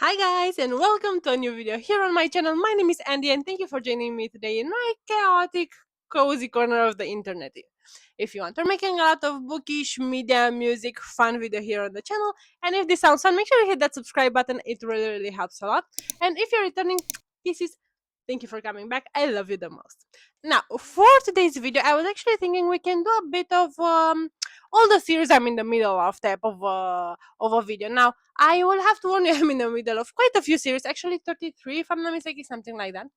Hi guys and welcome to a new video here on my channel. My name is Andy and thank you for joining me today in my chaotic, cozy corner of the internet. If you want, we're making a lot of bookish, media, music, fun video here on the channel. And if this sounds fun, make sure you hit that subscribe button. It really helps a lot. And if you're returning, kisses, thank you for coming back. I love you the most. Now, for today's video, I was actually thinking we can do a bit of all the series I'm in the middle of type of a video. Now, I will have to warn you, I'm in the middle of quite a few series, actually 33 if I'm not mistaken, something like that.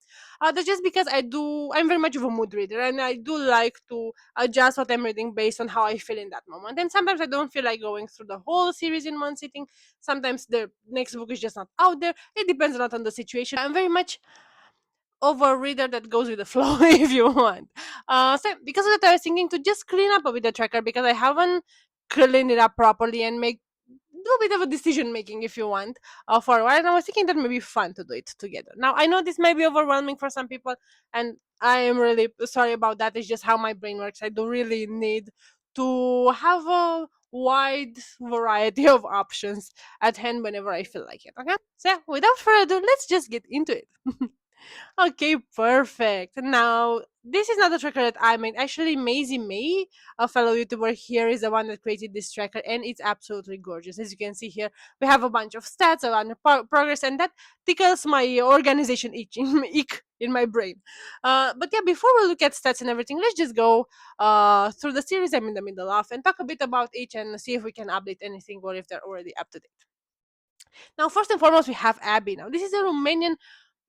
That's just because I'm very much of a mood reader and I do like to adjust what I'm reading based on how I feel in that moment. And sometimes I don't feel like going through the whole series in one sitting. Sometimes the next book is just not out there. It depends a lot on the situation. I'm very much of a reader that goes with the flow if you want. So because of that, I was thinking to just clean up a bit the tracker because I haven't cleaned it up properly and make do a bit of a decision making if you want for a while. And I was thinking that may be fun to do it together. Now I know this may be overwhelming for some people, and I am really sorry about that. It's just how my brain works. I do really need to have a wide variety of options at hand whenever I feel like it. Okay, so without further ado, let's just get into it. Okay, perfect. Now, this is not a tracker that I made. Actually, Maisie May, a fellow YouTuber here, is the one that created this tracker, and it's absolutely gorgeous. As you can see here, we have a bunch of stats around progress, and that tickles my organization itch in, ick in my brain. But yeah, before we look at stats and everything, let's just go through the series I'm in the middle of and talk a bit about each and see if we can update anything or if they're already up to date. Now, first and foremost, we have Abby. Now, this is a Romanian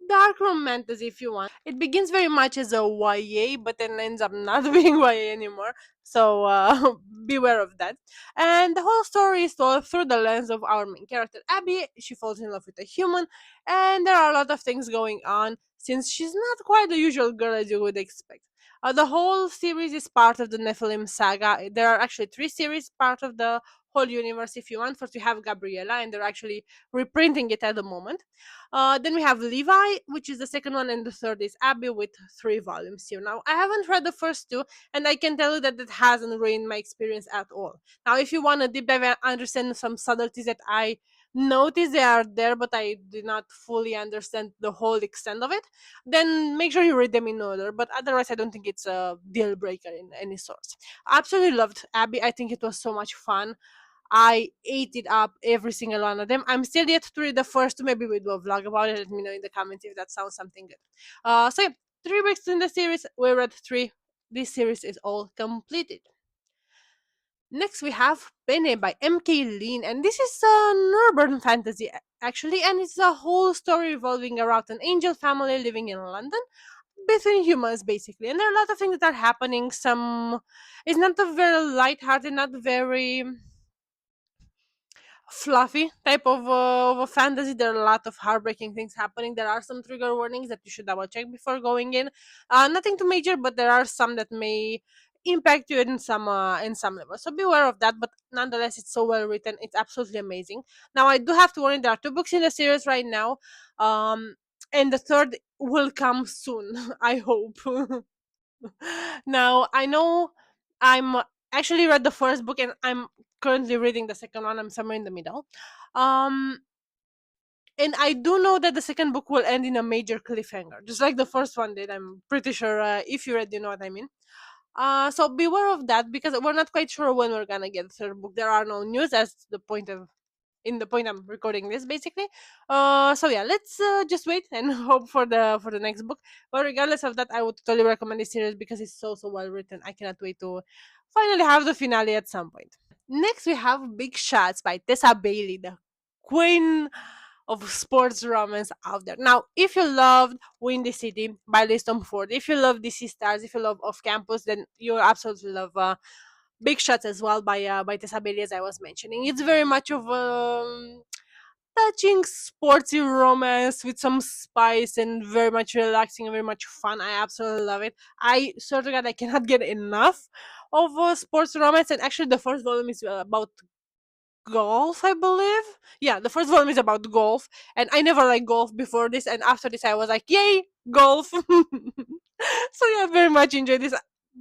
dark romance if you want. It begins very much as a YA, but then ends up not being YA anymore. So beware of that. And the whole story is told through the lens of our main character, Abby. She falls in love with a human, and there are a lot of things going on since she's not quite the usual girl as you would expect. The whole series is part of the Nephilim saga. There are actually three series part of the whole universe if you want. First, we have Gabriella, and they're actually reprinting it at the moment. Then we have Levi, which is the second one, and the third is Abby with 3 volumes here. Now, I haven't read the first two, and I can tell you that it hasn't ruined my experience at all. Now, if you want to deep dive and understand some subtleties that I noticed they are there, but I did not fully understand the whole extent of it, then make sure you read them in order. But otherwise, I don't think it's a deal breaker in any source. I absolutely loved Abby. I think it was so much fun. I ate it up, every single one of them. I'm still yet to read the first two. Maybe we'll do a vlog about it. Let me know in the comments if that sounds something good. So yeah, 3 weeks in the series. We read 3. This series is all completed. Next, we have Pene by M.K. Lynn, and this is an urban fantasy actually, and it's a whole story revolving around an angel family living in London between humans basically, and there are a lot of things that are happening. Some it's not a very light-hearted, not very fluffy type of a fantasy. There are a lot of heartbreaking things happening. There are some trigger warnings that you should double check before going in. Nothing too major, but there are some that may impact you in some level. So beware of that. But nonetheless, it's so well written. It's absolutely amazing. Now I do have to warn you, there are 2 books in the series right now, and the third will come soon. I hope. Now I know I'm actually read the first book and I'm currently reading the second one. I'm somewhere in the middle. Um and I do know that the second book will end in a major cliffhanger, just like the first one did. I'm pretty sure if you read, you know what I mean. So beware of that because we're not quite sure when we're gonna get the third book. There are no news as the point of in the point I'm recording this basically. So yeah, let's just wait and hope for the next book. But regardless of that, I would totally recommend this series because it's so well written. I cannot wait to finally have the finale at some point. Next, we have Big Shots by Tessa Bailey, the queen of sports romance out there. Now, if you loved Windy City by Liston Ford, if you love DC Stars, if you love Off Campus, then you absolutely love Big Shots as well by Tessa Bailey, as I was mentioning. It's very much of touching sportsy romance with some spice and very much relaxing and very much fun. I absolutely love it. I swear to God, I cannot get enough of sports romance. And actually, the first volume is about golf, I believe. Yeah, the first volume is about golf, and I never liked golf before this. And after this, I was like, "Yay, golf!" So yeah, I very much enjoyed this.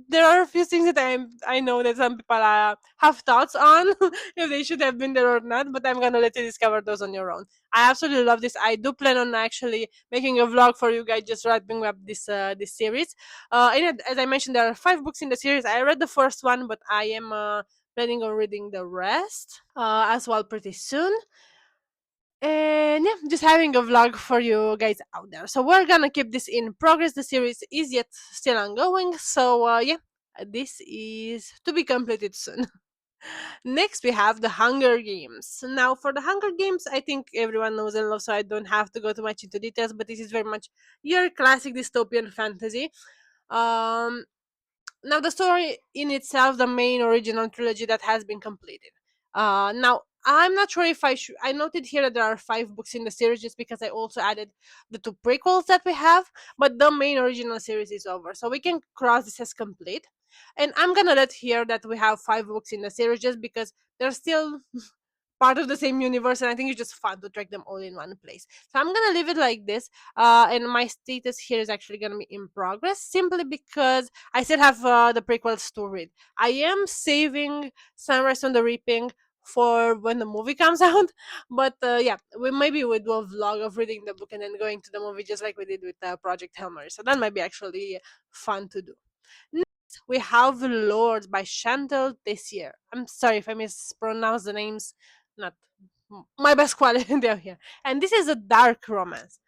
there are a few things that I know that some people have thoughts on if they should have been there or not, but I'm gonna let you discover those on your own. I absolutely love this. I do plan on actually making a vlog for you guys, just wrapping up this series. As I mentioned, there are 5 books in the series. I read the first one, but I am planning on reading the rest as well pretty soon. And yeah, just having a vlog for you guys out there. So we're gonna keep this in progress. The series is yet still ongoing. So yeah, this is to be completed soon. Next, we have the Hunger Games. Now, for the Hunger Games, I think everyone knows and loves, so I don't have to go too much into details. But this is very much your classic dystopian fantasy. Um, Now the story in itself, the main original trilogy that has been completed. Now I'm not sure if I noted here that there are 5 books in the series just because I also added the 2 prequels that we have, but the main original series is over, so we can cross this as complete. And I'm gonna let here that we have 5 books in the series just because there's still part of the same universe, and I think it's just fun to track them all in one place. So I'm gonna leave it like this. And my status here is actually gonna be in progress simply because I still have the prequels to read. I am saving Sunrise on the Reaping for when the movie comes out, but yeah, we do a vlog of reading the book and then going to the movie just like we did with Project Hail Mary. So that might be actually fun to do. Next, we have Lord by Shantel Tessier. I'm sorry if I mispronounce the names. Not my best quality there here. And this is a dark romance.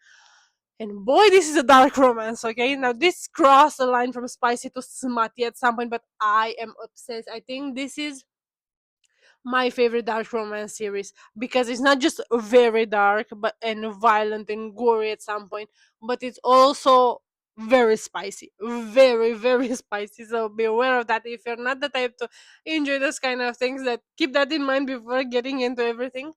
And boy, this is a dark romance, okay? Now, this crossed the line from spicy to smutty at some point, but I am obsessed. I think this is my favorite dark romance series because it's not just very dark but and violent and gory at some point, but it's also very spicy, very spicy. So be aware of that if you're not the type to enjoy those kind of things. That keep that in mind before getting into everything.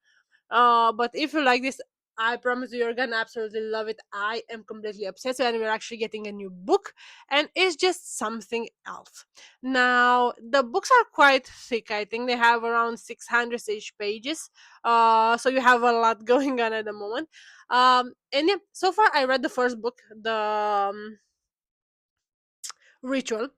But if you like this, I promise you, you're gonna absolutely love it. I am completely obsessed, and we're actually getting a new book, and it's just something else. Now, the books are quite thick. I think they have around 600 each pages. So you have a lot going on at the moment. And yeah, so far I read the first book, the Ritual,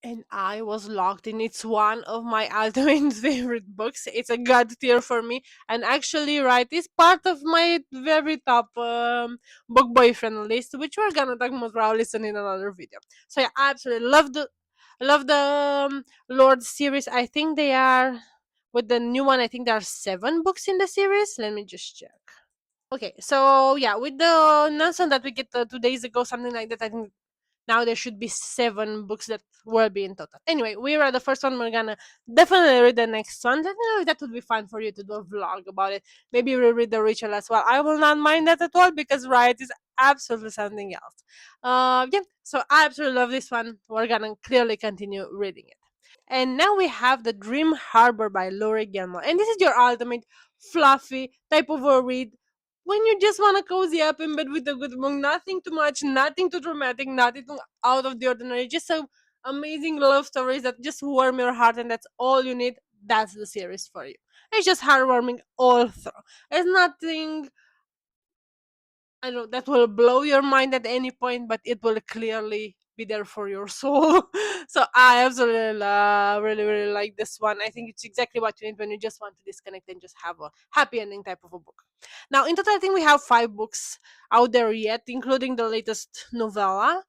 and I was locked in. It's one of my ultimate favorite books. It's a god tier for me, and actually, right, it's part of my very top book boyfriend list, which we're gonna talk more about listen in another video. So yeah, I absolutely love the Lord series. I think they are with the new one. I think there are 7 books in the series. Let me just check. Okay, so yeah, with the announcement that we get 2 days ago, something like that, I think now there should be 7 books that will be in total. Anyway, we read the first one. We're gonna definitely read the next one. Let me know if that would be fun for you to do a vlog about it. Maybe we'll read the Ritual as well. I will not mind that at all because Riot is absolutely something else. Yeah, so I absolutely love this one. We're gonna clearly continue reading it. And now we have The Dream Harbor by Laurel Gilmore. And this is your ultimate fluffy type of a read when you just want to cozy up in bed with a good book. Nothing too much, nothing too dramatic, nothing too out of the ordinary. Just some amazing love stories that just warm your heart, and that's all you need. That's the series for you. It's just heartwarming all through. It's nothing, I know, that will blow your mind at any point, but it will clearly be there for your soul. So I absolutely really like this one. I think it's exactly what you need when you just want to disconnect and just have a happy ending type of a book. Now, in total, I think we have 5 books out there yet, including the latest novella.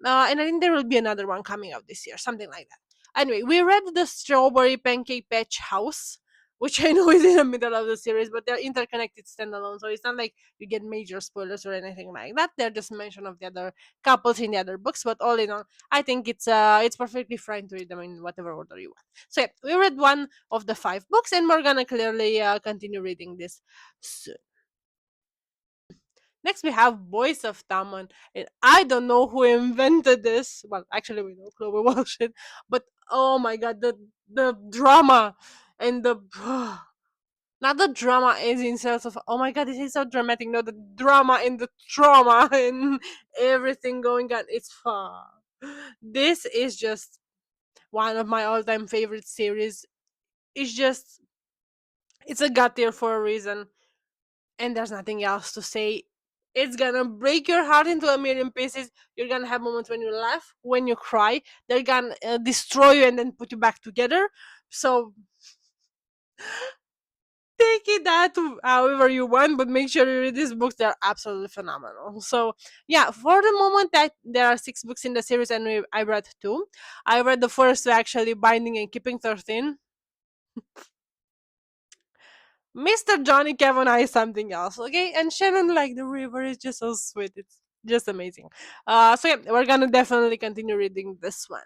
And I think there will be another one coming out this year, something like that. Anyway, we read the Strawberry Pancake Patch House, which I know is in the middle of the series, but they're interconnected standalone, so it's not like you get major spoilers or anything like that. They're just mention of the other couples in the other books, but all in all, I think it's perfectly fine to read them in whatever order you want. So yeah, we read one of the 5 books, and we're gonna clearly continue reading this soon. Next, we have Voice of Tommen, and I don't know who invented this. Well, actually, we know Chloe Walsh, but oh my god, the drama and the not the drama is in sense of oh my god, this is so dramatic. No, the drama and the trauma and everything going on. It's fun. This is just one of my all-time favorite series. It's just it's a god tier for a reason, and there's nothing else to say. It's gonna break your heart into a million pieces. You're gonna have moments when you laugh, when you cry. They're gonna destroy you and then put you back together. So take it that however you want, but make sure you read these books. They're absolutely phenomenal. So yeah, for the moment that there are 6 books in the series, and I read 2. I read the first two, actually, Binding and Keeping 13. Mr. Johnny Kavanagh is something else, okay? And Shannon, like the river, is just so sweet. It's just amazing. So yeah, we're gonna definitely continue reading this one.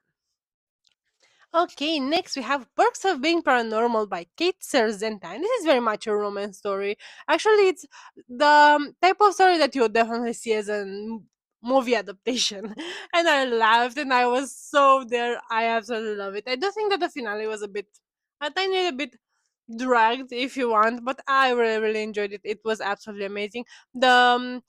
Okay, next we have Perks of Being Paranormal by Kate Serzenta. And this is very much a romance story. Actually, it's the type of story that you would definitely see as a movie adaptation. And I laughed and I was so there. I absolutely love it. I do think that the finale was a tiny bit dragged, if you want, but I really, really enjoyed it. It was absolutely amazing. The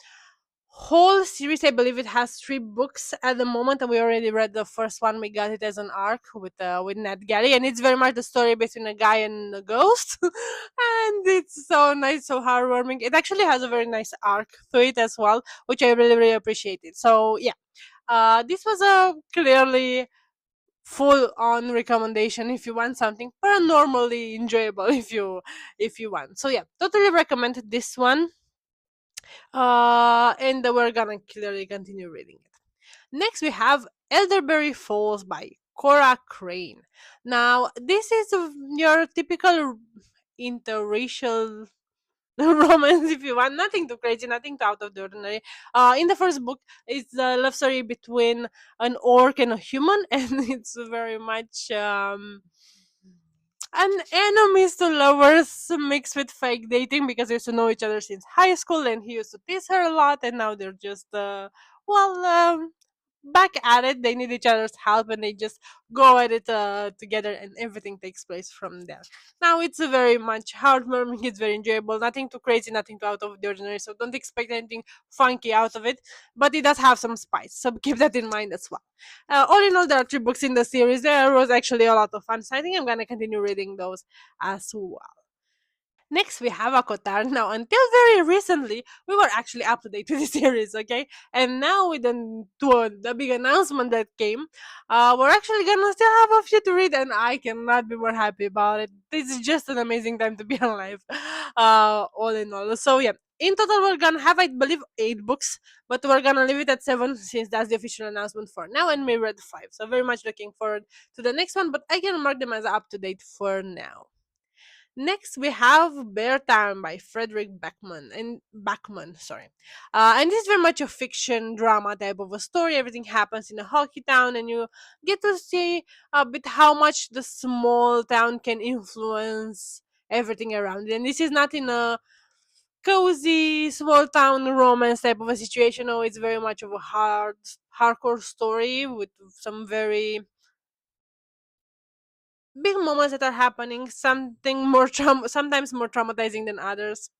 whole series, I believe it has 3 books at the moment, and we already read the first one. We got it as an arc with Ned Galley, and it's very much the story between a guy and a ghost. And it's so nice, so heartwarming. It actually has a very nice arc to it as well, which I really, really appreciated. So yeah, this was a clearly full on recommendation if you want something paranormally enjoyable, if you want. So yeah, totally recommend this one. And we're gonna clearly continue reading it. Next, we have Elderberry Falls by Cora Crane. Now, this is your typical interracial romance, if you want. Nothing too crazy, nothing too out of the ordinary. In the first book, it's a love story between an orc and a human, and it's very much an enemies to lovers mixed with fake dating, because they used to know each other since high school and he used to tease her a lot, and now they're just well back at it. They need each other's help and they just go at it together, and everything takes place from there. Now it's a very much heartwarming, it's very enjoyable, nothing too crazy, nothing too out of the ordinary, so don't expect anything funky out of it, but it does have some spice, so keep that in mind as well. All in all, there are 3 books in the series. There was actually a lot of fun, so I think I'm gonna continue reading those as well. Next, we have ACOTAR. Now, until very recently, we were actually up to date with the series, okay? And now, with the big announcement that came, we're actually gonna still have a few to read, and I cannot be more happy about it. This is just an amazing time to be alive, all in all. So, yeah, in total, we're gonna have, I believe, 8 books, but we're gonna leave it at 7 since that's the official announcement for now, and we read 5. So, very much looking forward to the next one, but I can mark them as up to date for now. Next, we have Beartown by Fredrik Backman. Sorry, and this is very much a fiction drama type of a story. Everything happens in a hockey town, and you get to see a bit how much the small town can influence everything around it. And this is not in a cozy small town romance type of a situation. No, it's very much of a hardcore story with some very big moments that are happening, something sometimes more traumatizing than others.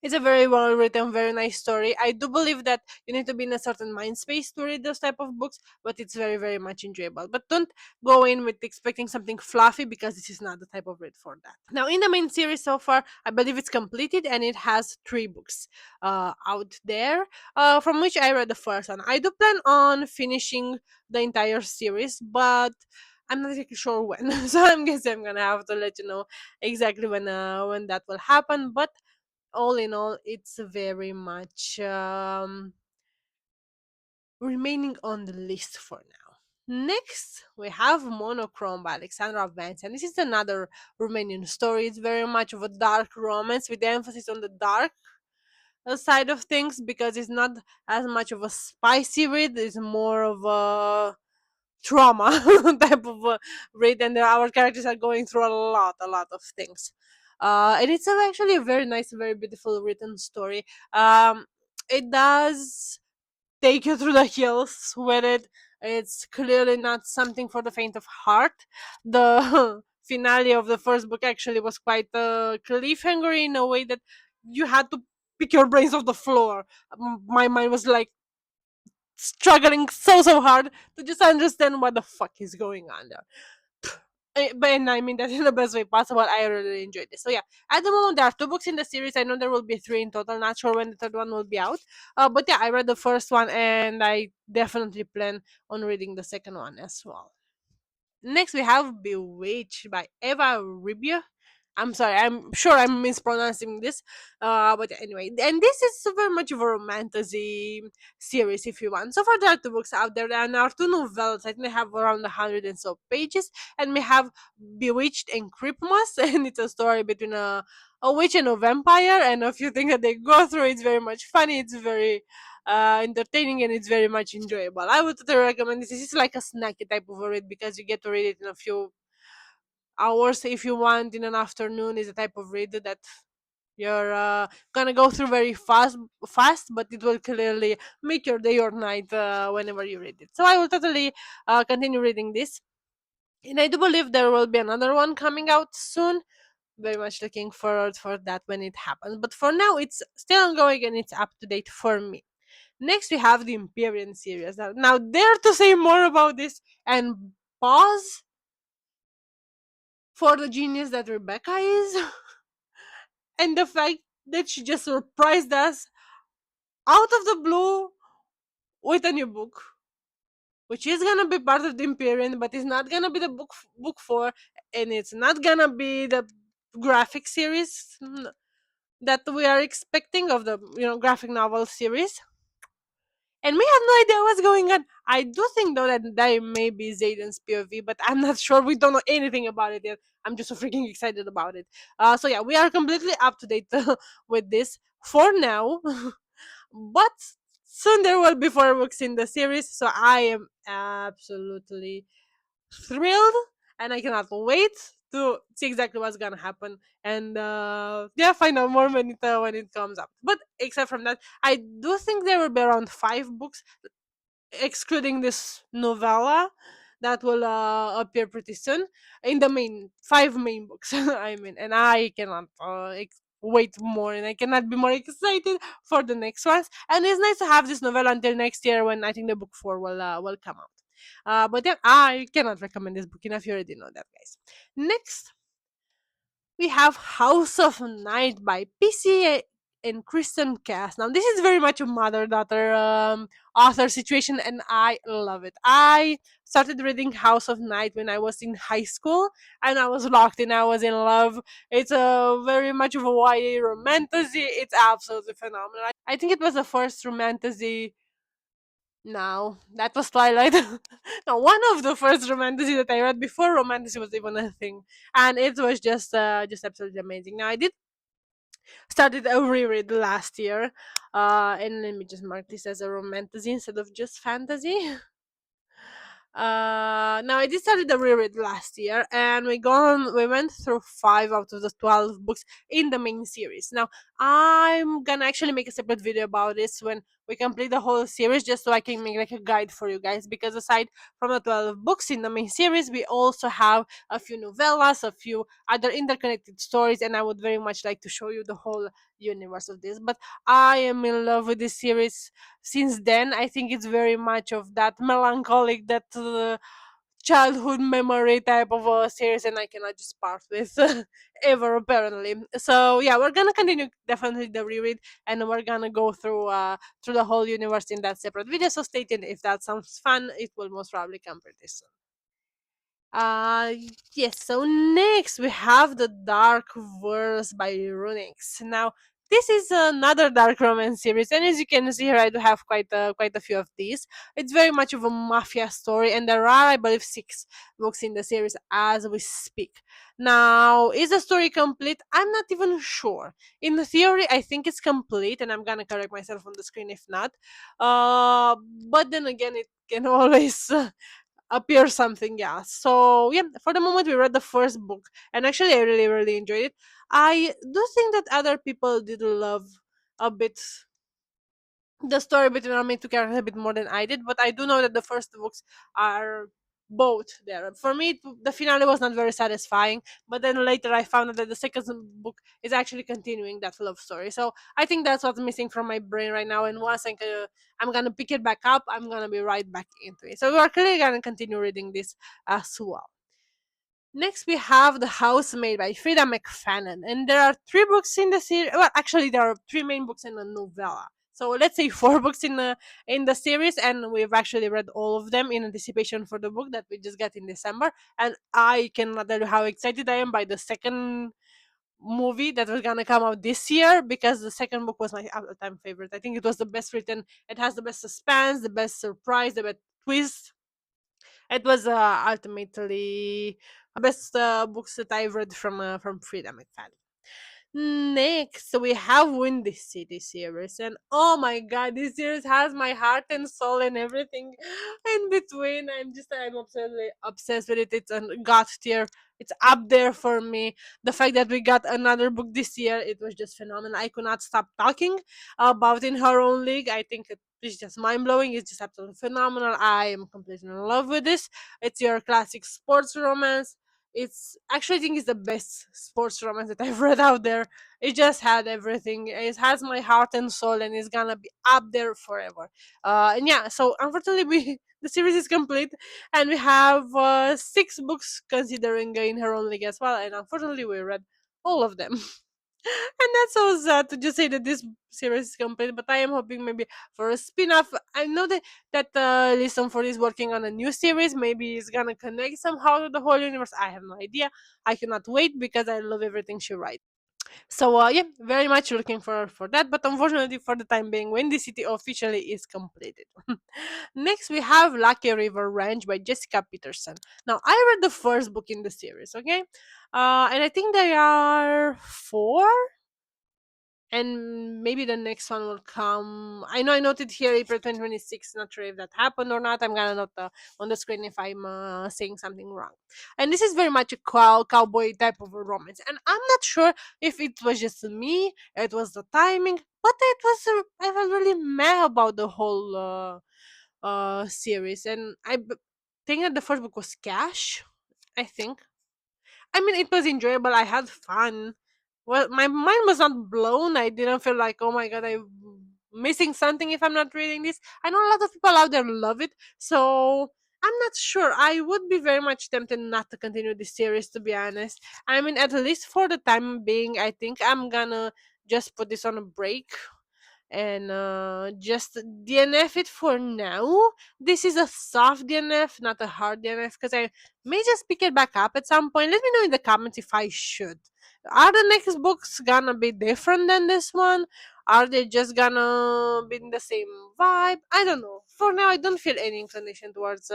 It's a very well written, very nice story. I do believe that you need to be in a certain mind space to read those type of books, but it's very, very much enjoyable. But don't go in with expecting something fluffy, because this is not the type of read for that. Now, in the main series so far, I believe it's completed and it has 3 books out there, from which I read the first one. I do plan on finishing the entire series, but I'm not exactly sure when. So I'm guessing I'm gonna have to let you know exactly when that will happen. But all in all, it's very much remaining on the list for now. Next, we have Monochrome by Alexandra Vance, and this is another Romanian story. It's very much of a dark romance with the emphasis on the dark side of things, because it's not as much of a spicy read, it's more of a trauma type of read, and our characters are going through a lot of things. And it's actually a very nice, very beautiful written story. It does take you through the hills with it. It's clearly not something for the faint of heart. The finale of the first book actually was quite a cliffhanger, in a way that you had to pick your brains off the floor. My mind was like struggling so hard to just understand what the fuck is going on there. But and I mean that in the best way possible. I really enjoyed this. So yeah, at the moment there are two books in the series. I know there will be three in total. Not sure when the third one will be out. But yeah, I read the first one and I definitely plan on reading the second one as well. Next, we have Bewitched by Eva Rebiuh. I'm sorry, I'm sure I'm mispronouncing this. But anyway, and this is very much of a romantasy series if you want. So far, there are two books out there, and there are two novellas. I think they have around 100 and so pages, and we have Bewitched and Creepmas, and it's a story between a witch and a vampire, and a few things that they go through. It's very much funny. It's very entertaining and it's very much enjoyable. I would totally recommend this. This is like a snacky type of a read because you get to read it in a few hours if you want in an afternoon. Is a type of read that you're gonna go through very fast, but it will clearly make your day or night whenever you read it. So I will totally continue reading this, and I do believe there will be another one coming out soon. Very much looking forward for that when it happens. But for now, it's still ongoing and it's up to date for me. Next, we have the Imperium series. Now, dare to say more about this and pause for the genius that Rebecca is, and the fact that she just surprised us out of the blue with a new book, which is gonna be part of the Imperium, but it's not gonna be the book four, and it's not gonna be the graphic series that we are expecting of the graphic novel series. And we have no idea what's going on. I do think though that that may be Zayden's POV, but I'm not sure. We don't know anything about it yet. I'm just so freaking excited about it. So yeah, we are completely up to date with this for now. But soon there will be four books in the series, so I am absolutely thrilled, and I cannot wait to see exactly what's gonna happen. And yeah, find out more when it comes up. But except from that, I do think there will be around five books, excluding this novella that will appear pretty soon in the main five main books. I mean, and I cannot wait more, and I cannot be more excited for the next ones. And it's nice to have this novella until next year when I think the book four will come out. But then I cannot recommend this book enough. You already know that, guys. Next, we have House of Night by PC and Kristen Cass. Now, this is very much a mother daughter author situation, and I love it. I started reading House of Night when I was in high school, and I was locked in. I was in love. It's a very much of a YA romantasy. It's absolutely phenomenal. I think it was the first romantasy. No, that was Twilight. No, one of the first romantasy that I read before romantasy was even a thing, and it was just absolutely amazing. Now I did started a reread last year, and let me just mark this as a romantasy instead of just fantasy. Now I did started the reread last year, and we went through 5 out of the 12 books in the main series. Now I'm gonna actually make a separate video about this when we complete the whole series, just so I can make like a guide for you guys, because aside from the 12 books in the main series, we also have a few novellas, a few other interconnected stories, and I would very much like to show you the whole universe of this. But I am in love with this series since then. I think it's very much of that melancholic, that childhood memory type of a series, and I cannot just part with ever, apparently. So yeah, we're gonna continue definitely the reread, and we're gonna go through the whole universe in that separate video. So stay tuned. If that sounds fun, it will most probably come pretty soon. Uh yes, so next we have The Dark Verse by Runix. Now this is another dark romance series, and as you can see here, I do have quite a few of these. It's very much of a mafia story, and there are, I believe, 6 books in the series as we speak. Now, is the story complete? I'm not even sure. In the theory, I think it's complete, and I'm gonna correct myself on the screen if not. But then again, it can always appear something else. So yeah, for the moment we read the first book, and actually I really enjoyed it. I do think that other people did love a bit the story between our main two characters a bit more than I did, but I do know that the first two books are both there. For me, the finale was not very satisfying, but then later I found out that the second book is actually continuing that love story. So I think that's what's missing from my brain right now. And once I'm gonna pick it back up, I'm gonna be right back into it. So we're clearly gonna continue reading this as well. Next, we have The Housemaid by Frida McFadden, and there are three books in the series. Well, actually, there are three main books and a novella. So let's say four books in the series, and we've actually read all of them in anticipation for the book that we just got in December. And I cannot tell you how excited I am by the second movie that was gonna come out this year, because the second book was my all-time favorite. I think it was the best written. It has the best suspense, the best surprise, the best twist. It was ultimately the best books that I've read from Frida McFadden. Next, we have Windy City series, and oh my god, this series has my heart and soul and everything in between. I'm absolutely obsessed with it. It's a god tier. It's up there for me. The fact that we got another book this year, it was just phenomenal. I could not stop talking about In Her Own League. I think it's just mind blowing. It's just absolutely phenomenal. I am completely in love with this. It's your classic sports romance. It's actually, I think it's the best sports romance that I've read out there. It just had everything. It has my heart and soul, and it's gonna be up there forever. And yeah, so unfortunately, we the series is complete, and we have six books considering In Her Own League as well. And unfortunately, we read all of them. And that's so sad to just say that this series is complete. But I am hoping maybe for a spin-off. I know that Listen for is working on a new series. Maybe it's gonna connect somehow to the whole universe. I have no idea. I cannot wait because I love everything she writes. So yeah, very much looking for that. But unfortunately, for the time being, Windy City officially is completed. Next, we have Lucky River Ranch by Jessica Peterson. Now, I read the first book in the series, okay, and I think there are four, and maybe the next one will come. I know I noted here April 2026. Not sure if that happened or not. I'm gonna note on the screen if I'm saying something wrong. And this is very much a cowboy type of a romance, and I'm not sure if it was just me, it was the timing, but I was really mad about the whole series, and think that the first book was Cash. I think, I mean, it was enjoyable. I had fun. Well, my mind was not blown. I didn't feel like, oh my god, I'm missing something if I'm not reading this. I know a lot of people out there love it, so I'm not sure. I would be very much tempted not to continue this series, to be honest. I mean, at least for the time being, I think I'm gonna just put this on a break and just DNF it for now. This is a soft DNF, not a hard DNF, because I may just pick it back up at some point. Let me know in the comments if I should. Are the next books gonna be different than this one? Are they just gonna be in the same vibe? I don't know. For now, I don't feel any inclination towards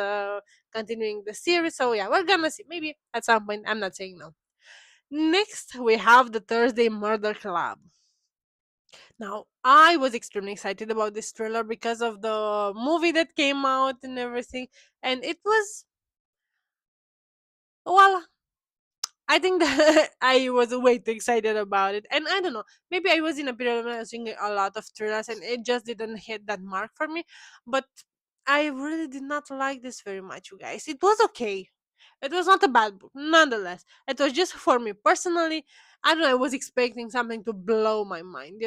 continuing the series. So yeah, we're gonna see. Maybe at some point. I'm not saying no. Next, we have the Thursday Murder Club. Now, I was extremely excited about this thriller because of the movie that came out and everything. And it was, well, I think that I was way too excited about it. And I don't know, maybe I was in a period when I was seeing a lot of thrillers and it just didn't hit that mark for me. But I really did not like this very much, you guys. It was okay. It was not a bad book, nonetheless. It was just for me personally. I don't know, I was expecting something to blow my mind,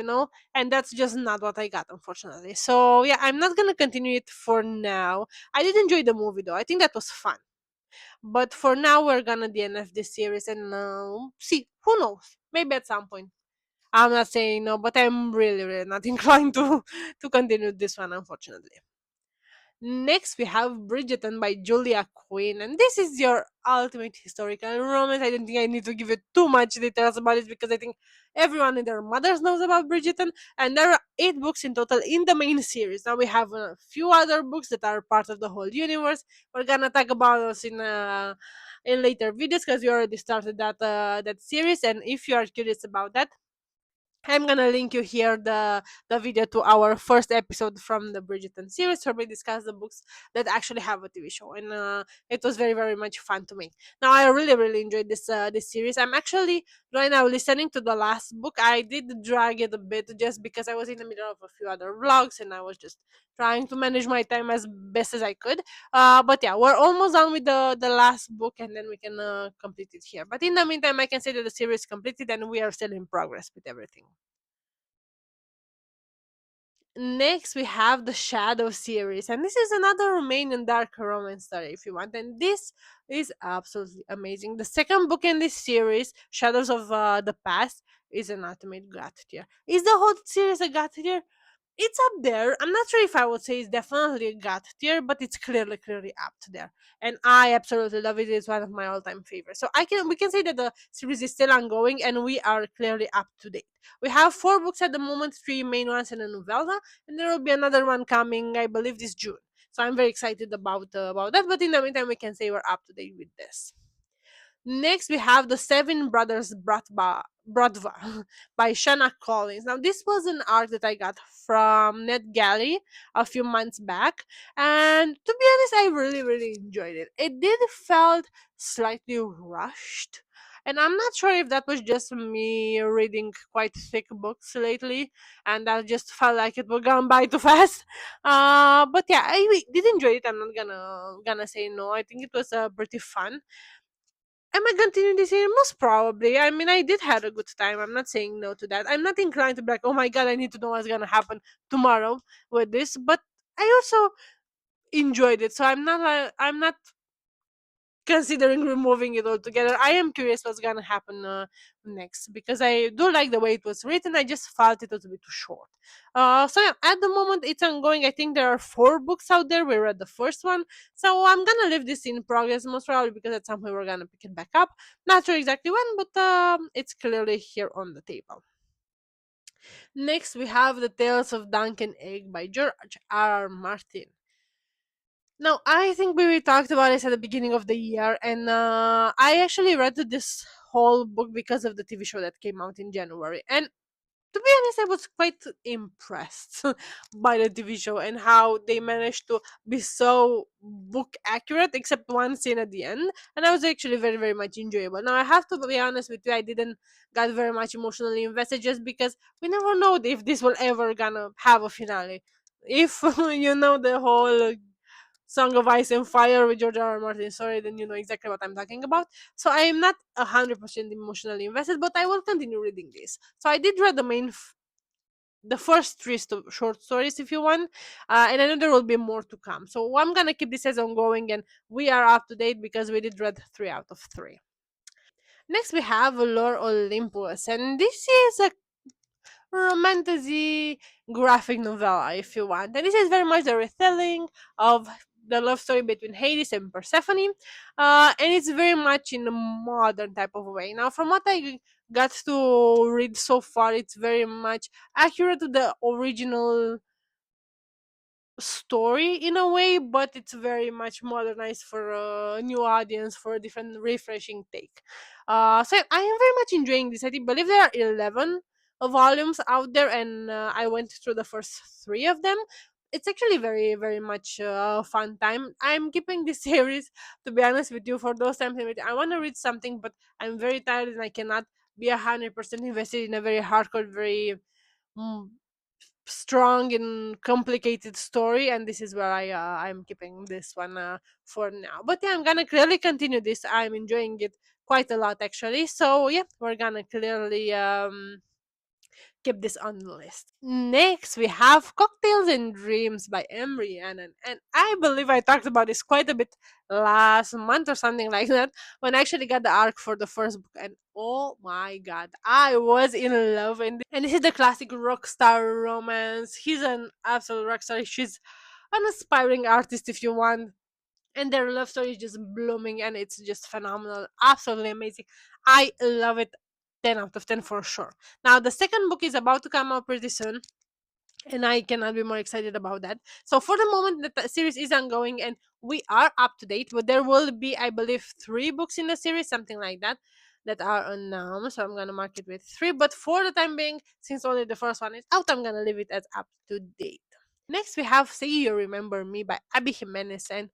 and that's just not what I got, unfortunately. So, yeah, I'm not gonna continue it for now. I did enjoy the movie, though. I think that was fun. But for now, we're gonna DNF this series and see. Who knows? Maybe at some point. I'm not saying no, but I'm really, really not inclined to continue this one, unfortunately. Next, we have Bridgerton by Julia Quinn, and this is your ultimate historical romance. I don't think I need to give you too much details about it because I think everyone and their mothers knows about Bridgerton, and there are 8 books in total in the main series. Now we have a few other books that are part of the whole universe. We're gonna talk about those in later videos because we already started that series, and if you are curious about that, I'm gonna link you here the video to our first episode from the Bridgerton series where we discuss the books that actually have a TV show, and it was very very much fun to make. Now I really really enjoyed this series. I'm actually right now listening to the last book. I did drag it a bit just because I was in the middle of a few other vlogs and I was just trying to manage my time as best as I could. But yeah, we're almost done with the last book, and then we can complete it here. But in the meantime, I can say that the series is completed and we are still in progress with everything. Next, we have the Shadow series, and this is another Romanian dark romance story if you want. And this is absolutely amazing. The second book in this series, Shadows of the Past, is an ultimate god tier. Is the whole series a god tier? It's up there. I'm not sure if I would say it's definitely a god tier, but it's clearly up there. And I absolutely love it. It's one of my all-time favorites. So we can say that the series is still ongoing, and we are clearly up to date. We have 4 books at the moment, 3 main ones and a novella, and there will be another one coming, I believe, this June. So I'm very excited about that. But in the meantime, we can say we're up to date with this. Next, we have the Seven Brothers Brodva by Shanna Collins. Now, this was an art that I got from Net Gallery a few months back, and to be honest, I really enjoyed it. It did felt slightly rushed, and I'm not sure if that was just me reading quite thick books lately, and that just felt like it was gone by too fast. But yeah, did enjoy it. I'm not gonna say no. I think it was pretty fun. Am I continuing this year? Most probably. I mean, I did have a good time. I'm not saying no to that. I'm not inclined to be like, oh my god, I need to know what's gonna happen tomorrow with this. But I also enjoyed it, so I'm not considering removing it altogether. I am curious what's gonna happen next because I do like the way it was written. I just felt it was a bit too short. So yeah, at the moment it's ongoing. I think there are 4 books out there. We read the first one, so I'm gonna leave this in progress most probably because at some point we're gonna pick it back up. Not sure exactly when, but it's clearly here on the table. Next, we have the Tales of Dunk and Egg by George R. Martin. Now, I think we talked about this at the beginning of the year, and I actually read this whole book because of the TV show that came out in January. And to be honest, I was quite impressed by the TV show and how they managed to be so book accurate, except one scene at the end. And I was actually very much enjoyable. Now, I have to be honest with you, I didn't get very much emotionally invested just because we never know if this will ever gonna have a finale. If you know the whole Song of Ice and Fire with George R. R. Martin story, then you know exactly what I'm talking about. So I am not 100% emotionally invested, but I will continue reading this. So I did read the first 3 short stories, if you want, and I know there will be more to come. So I'm gonna keep this as ongoing, and we are up to date because we did read 3 out of 3. Next, we have Lore Olympus, and this is a romantasy graphic novella, if you want. And this is very much a retelling of the love story between Hades and Persephone, and it's very much in a modern type of way. Now, from what I got to read so far, it's very much accurate to the original story in a way, but it's very much modernized for a new audience for a different, refreshing take. So I am very much enjoying this. I believe there are 11 volumes out there, and I went through the first 3 of them. It's actually very much fun time. I'm keeping this series, to be honest with you, for those times in which I want to read something, but I'm very tired and I cannot be 100% invested in a very hardcore, very mm, strong and complicated story, and this is where I'm keeping this one for now. But yeah, I'm gonna clearly continue this. I'm enjoying it quite a lot actually, so yeah, we're gonna clearly keep this on the list. Next, we have Cocktails and Dreams by Emery Annan. And I believe I talked about this quite a bit last month or something like that when I actually got the arc for the first book. And oh my god, I was in love. And this is the classic rock star romance. He's an absolute rock star. She's an aspiring artist, if you want. And their love story is just blooming and it's just phenomenal. Absolutely amazing. I love it. 10 out of 10 for sure. Now, the second book is about to come out pretty soon, and I cannot be more excited about that. So, for the moment, the series is ongoing and we are up to date, but there will be, I believe, 3 books in the series, something like that, that are unknown. So, I'm gonna mark it with 3. But for the time being, since only the first one is out, I'm gonna leave it as up to date. Next, we have Say You Remember Me by Abby Jimenez, and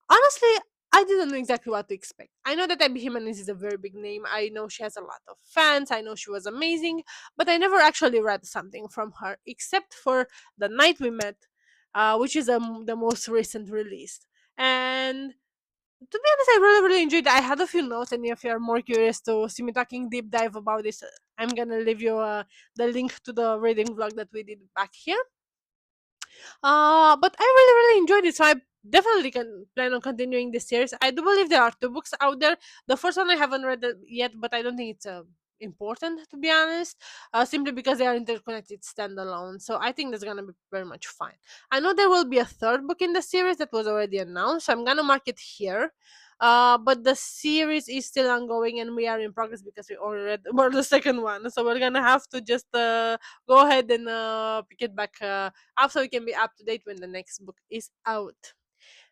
honestly, I didn't know exactly what to expect. I know that Abby Jimenez is a very big name. I know she has a lot of fans. I know she was amazing, but I never actually read something from her except for The Night We Met, which is the most recent release. And to be honest, I really enjoyed it. I had a few notes, and if you're more curious to see me talking deep dive about this, I'm gonna leave you the link to the reading vlog that we did back here. But I really, really enjoyed it, so I definitely can plan on continuing this series. I do believe there are two books out there. The first one I haven't read it yet, but I don't think it's important, to be honest, simply because they are interconnected standalone. So I think that's gonna be very much fine. I know there will be a third book in the series that was already announced, so I'm gonna mark it here. But the series is still ongoing and we are in progress because we already read well, the second one, so we're gonna have to just go ahead and pick it back up so we can be up to date when the next book is out.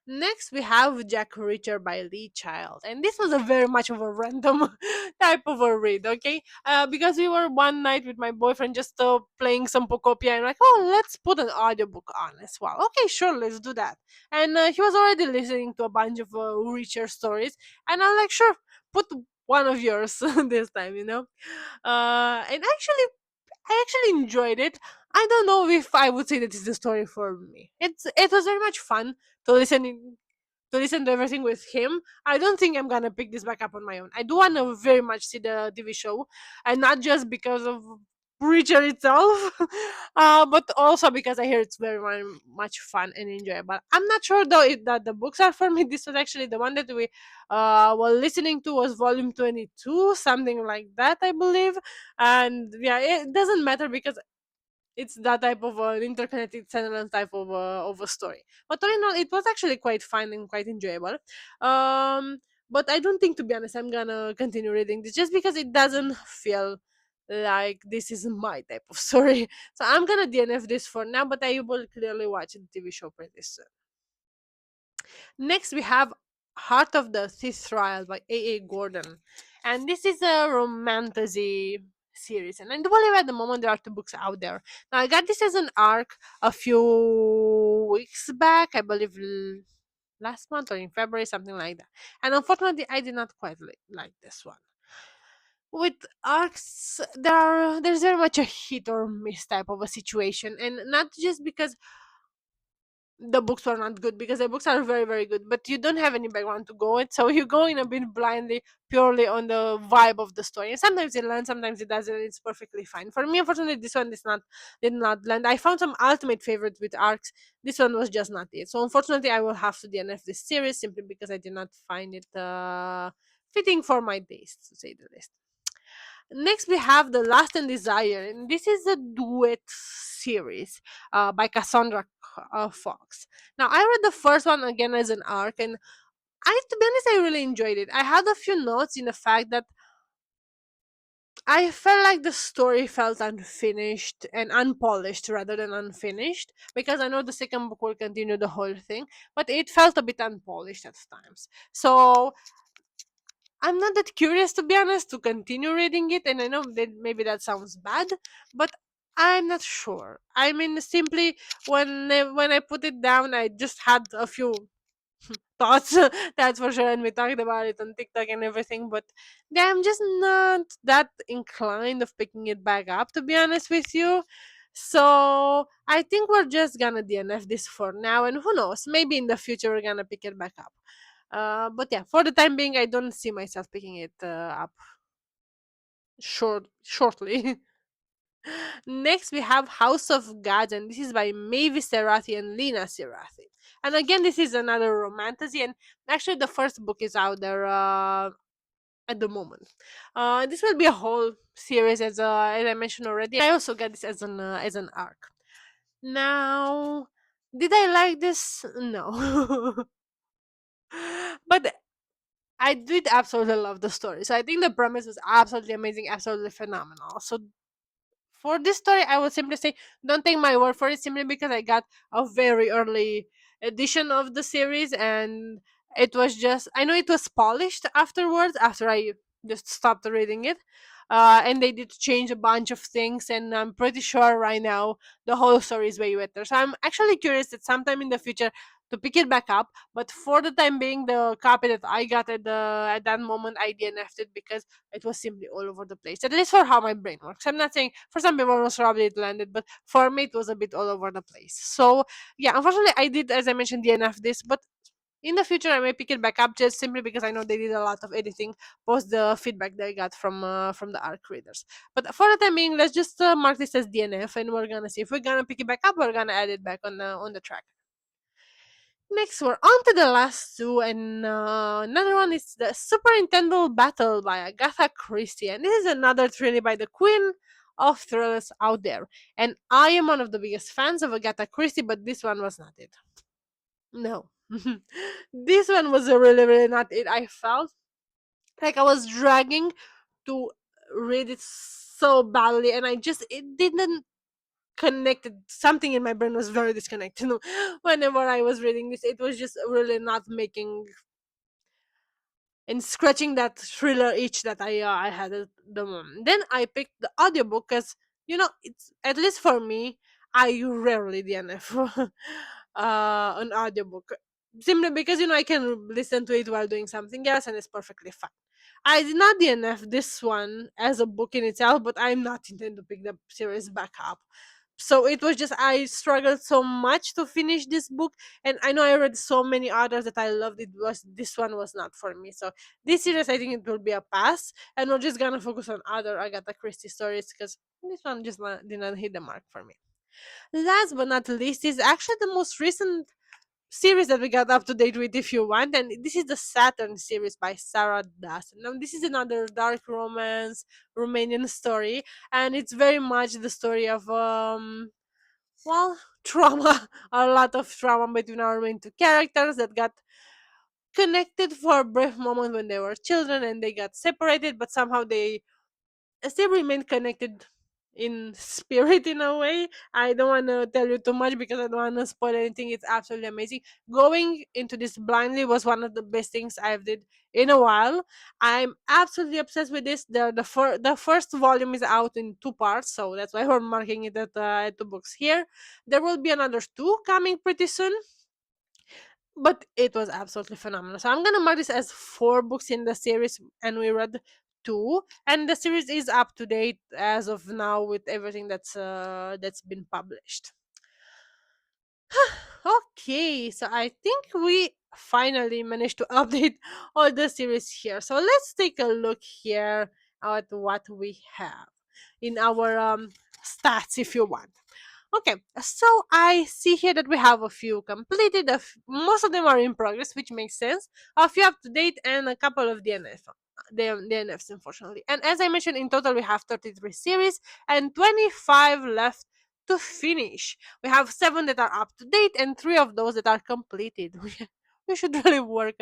Next, we have Jack Reacher by Lee Child, and this was a very much of a random type of a read, okay? Because we were one night with my boyfriend just playing some Pocopia, and like, oh, let's put an audiobook on as well. Okay, sure, let's do that. And he was already listening to a bunch of Reacher stories, and I'm like, sure, put one of yours this time, you know? And actually, I actually enjoyed it. I don't know if I would say that it's the story for me. It was very much fun to listen to everything with him. I don't think I'm gonna pick this back up on my own. I do wanna very much see the TV show, and not just because of Preacher itself, but also because I hear it's very, very much fun and enjoyable. I'm not sure though if that the books are for me. This was actually the one that we were listening to was volume 22, something like that, I believe. And yeah, it doesn't matter because it's that type of an interconnected standalone type of a story. But all in all, it was actually quite fun and quite enjoyable. Um, but I don't think, to be honest, I'm gonna continue reading this just because it doesn't feel like this is my type of story. So I'm gonna DNF this for now, but I will clearly watch the TV show pretty soon. Next, we have Heart of the Thief Trial by A. A. Gordon. And this is a romantasy series. And I do believe at the moment there are two books out there. Now, I got this as an arc a few weeks back, I believe last month or in February, something like that. And unfortunately, I did not quite like this one. With arcs, there's very much a hit or miss type of a situation, and not just because the books were not good, because the books are very, very good, but you don't have any background to go with, so you go in a bit blindly, purely on the vibe of the story, and sometimes it lands, sometimes it doesn't. It's perfectly fine for me. Unfortunately, this one did not land. I found some ultimate favorites with arcs. This one was just not it, so unfortunately I will have to DNF this series simply because I did not find it fitting for my taste, to say the least. Next, we have The Last and Desire, and this is a duet series by Cassandra Fox. Now, I read the first one again as an arc, and to be honest, I really enjoyed it. I had a few notes in the fact that I felt like the story felt unfinished and unpolished rather than unfinished, because I know the second book will continue the whole thing, but it felt a bit unpolished at times. So I'm not that curious, to be honest, to continue reading it, and I know that maybe that sounds bad, but I'm not sure. I mean, simply when I put it down, I just had a few thoughts, that's for sure, and we talked about it on TikTok and everything. But yeah, I'm just not that inclined of picking it back up, to be honest with you. So I think we're just gonna DNF this for now, and who knows, maybe in the future we're gonna pick it back up. But yeah, for the time being, I don't see myself picking it up shortly. Next, we have House of Gods, and this is by Mavis Serathi and Lena Serathi. And again, this is another romantasy, and actually, the first book is out there at the moment. This will be a whole series, as I mentioned already. I also got this as an arc. Now, did I like this? No. But I did absolutely love the story. So I think the premise was absolutely amazing, absolutely phenomenal. So for this story, I would simply say don't take my word for it, simply because I got a very early edition of the series, and it was just, I know it was polished afterwards after I just stopped reading it. And they did change a bunch of things, and I'm pretty sure right now the whole story is way better. So I'm actually curious that sometime in the future to pick it back up. But for the time being, the copy that I got at that moment, I DNF'd it because it was simply all over the place. At least for how my brain works. I'm not saying for some people most probably it landed, but for me it was a bit all over the place. So yeah, unfortunately I did, as I mentioned, DNF this, but in the future I may pick it back up just simply because I know they did a lot of editing post the feedback they got from the arc readers. But for the time being, let's just mark this as DNF, and we're gonna see if we're gonna pick it back up. We're gonna add it back on the track. Next, we're on to the last two, and another one is the Super Nintendo Battle by Agatha Christie, and this is another thriller by the Queen of Thrillers out there. And I am one of the biggest fans of Agatha Christie, but this one was not it. No, this one was really, really not it. I felt like I was dragging to read it so badly, and it didn't connected. Something in my brain was very disconnected. Whenever I was reading this, it was just really not making and scratching that thriller itch that I had at the moment. Then I picked the audiobook because it's, at least for me, I rarely DNF an audiobook, simply because I can listen to it while doing something else, and it's perfectly fine. I did not DNF this one as a book in itself, but I'm not intending to pick the series back up. So it was just I struggled so much to finish this book, and I know I read so many others that I loved. This one was not for me. So this series, I think it will be a pass, and we're just gonna focus on other Agatha Christie stories because this one just did not hit the mark for me. Last but not least is actually the most recent series that we got up to date with, if you want, and this is the Saturn series by Sarah Dawson. Now this is another dark romance Romanian story, and it's very much the story of well, trauma, a lot of trauma between our main two characters that got connected for a brief moment when they were children, and they got separated, but somehow they still remain connected in spirit in a way. I don't want to tell you too much because I don't want to spoil anything. It's absolutely amazing. Going into this blindly was one of the best things I've did in a while. I'm absolutely obsessed with this. The first volume is out in two parts, so that's why we're marking it at two books here. There will be another two coming pretty soon, but it was absolutely phenomenal. So I'm gonna mark this as four books in the series, and we read two, and the series is up to date as of now with everything that's been published. Okay, so I think we finally managed to update all the series here. So let's take a look here at what we have in our stats, if you want. Okay, so I see here that we have a few completed. Most of them are in progress, which makes sense. A few up to date and a couple of DNFs, unfortunately. And as I mentioned, in total we have 33 series and 25 left to finish. We have 7 that are up to date and 3 of those that are completed. We should really work.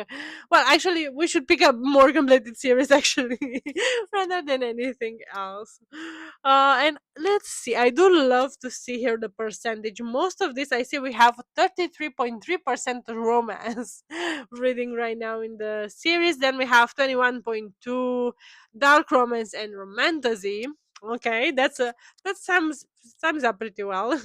Well, actually, we should pick up more completed series actually, rather than anything else. And let's see. I do love to see here the percentage. Most of this, I see we have 33.3% romance reading right now in the series. Then we have 21.2 dark romance and romantasy. Okay, that sums up pretty well.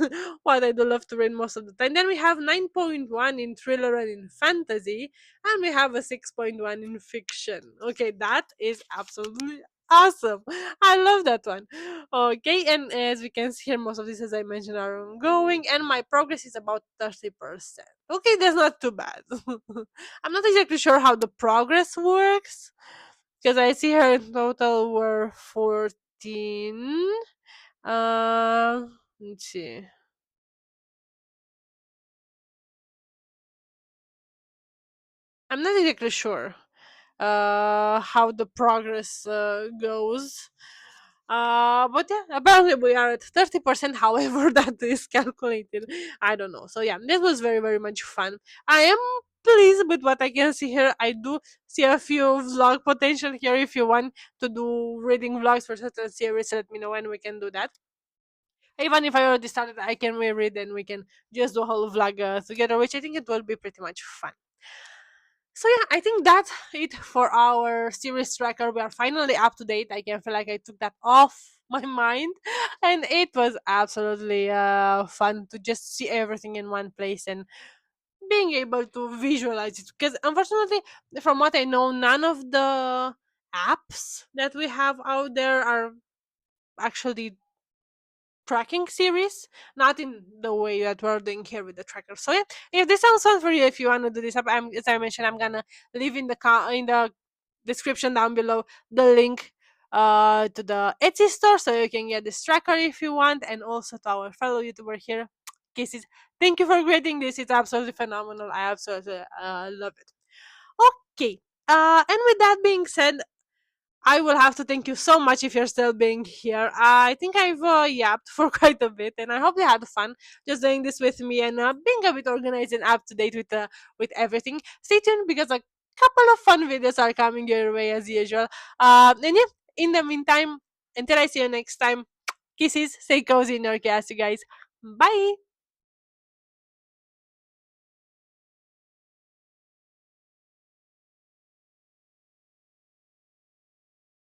What I do love to read most of the time. Then we have 9.1 in thriller and in fantasy, and we have a 6.1 in fiction. Okay, that is absolutely awesome. I love that one. Okay, and as we can see here, most of these, as I mentioned, are ongoing, and my progress is about 30%. Okay, that's not too bad. I'm not exactly sure how the progress works because I see here in total were 14. Let's see. I'm not exactly sure how the progress goes. But yeah, apparently we are at 30%. However, that is calculated. I don't know. So yeah, this was very, very much fun. I am pleased with what I can see here. I do see a few vlog potential here. If you want to do reading vlogs for certain series, let me know and we can do that. Even if I already started, I can reread and we can just do a whole vlog together, which I think it will be pretty much fun. So yeah, I think that's it for our series tracker. We are finally up to date. I can feel like I took that off my mind, and it was absolutely fun to just see everything in one place and being able to visualize it. Because unfortunately, from what I know, none of the apps that we have out there are actually tracking series, not in the way that we're doing here with the tracker. So yeah, if this sounds fun for you, if you want to do this, as I mentioned, I'm gonna leave in the in the description down below the link to the Etsy store, so you can get this tracker if you want, and also to our fellow YouTuber here, Kisses. Thank you for creating this. It's absolutely phenomenal. I absolutely love it. Okay. And with that being said, I will have to thank you so much if you're still being here. I think I've yapped for quite a bit, and I hope you had fun just doing this with me and being a bit organized and up to date with everything. Stay tuned because a couple of fun videos are coming your way as usual. And yeah, in the meantime, until I see you next time, kisses, stay cozy in your chaos, you guys. Bye.